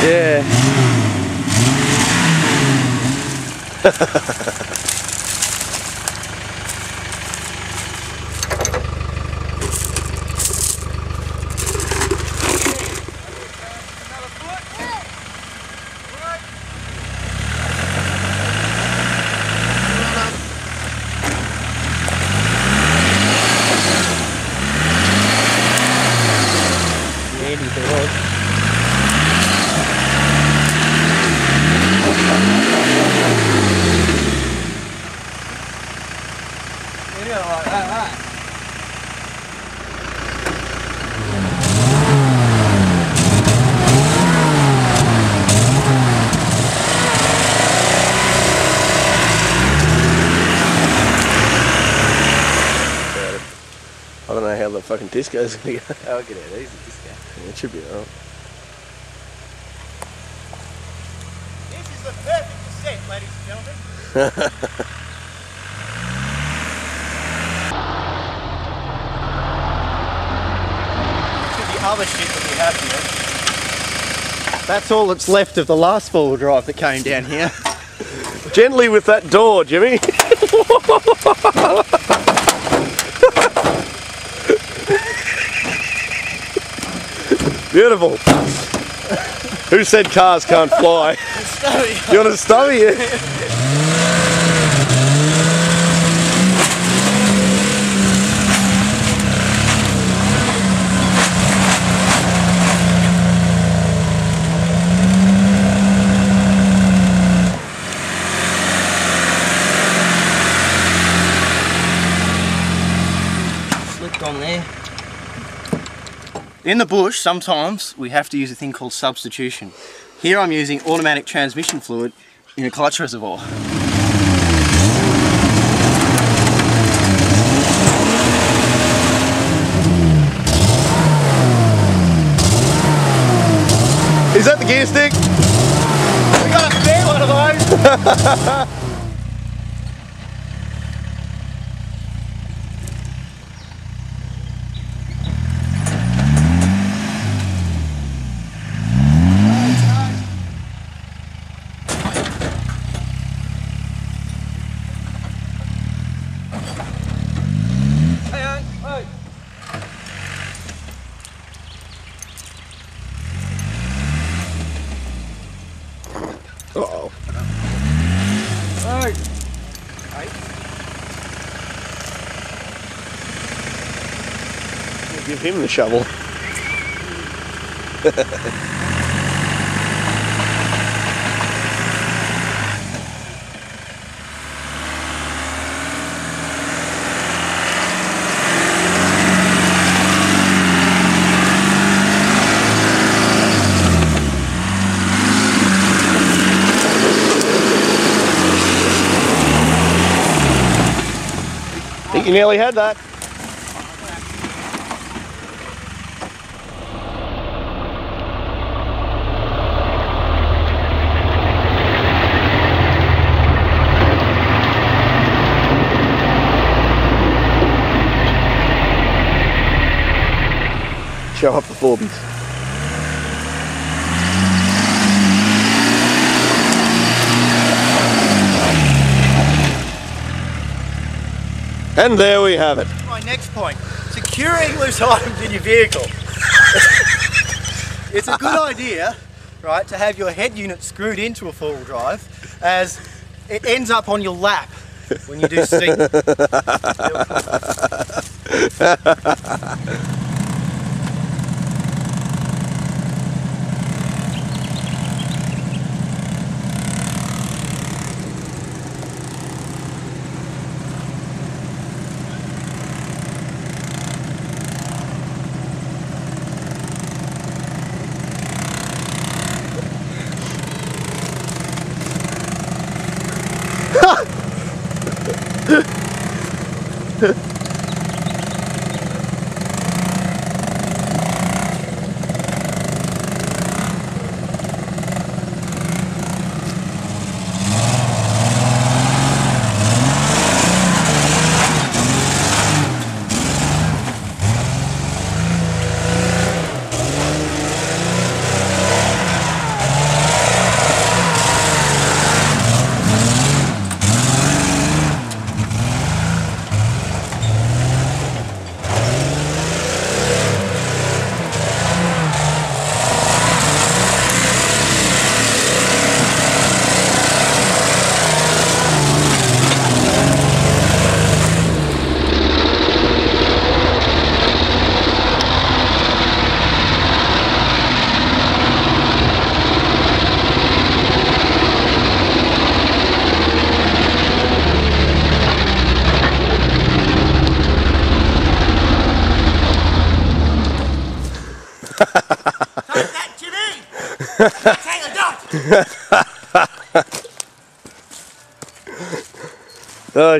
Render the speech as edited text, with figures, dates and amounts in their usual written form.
Yeah. I don't know how the fucking disco's gonna go. I'll get it easy, disco. Yeah, it should be alright. This is the perfect descent, ladies and gentlemen. The other shit that we have here. That's all that's left of the last four-wheel drive that came down here. Gently with that door, Jimmy. Beautiful. Who said cars can't fly? You want to stubby it? Slipped on there. In the bush, sometimes we have to use a thing called substitution. Here I'm using automatic transmission fluid in a clutch reservoir. Is that the gear stick? We got a spare one of those! Uh-oh. Right. Give him the shovel. I think you nearly had that. Show up the Forbies. And there we have it. My next point, securing loose items in your vehicle. It's a good idea, right, to have your head unit screwed into a four-wheel drive, as it ends up on your lap when you do seat. that, Jimmy! Take a dot! Oh,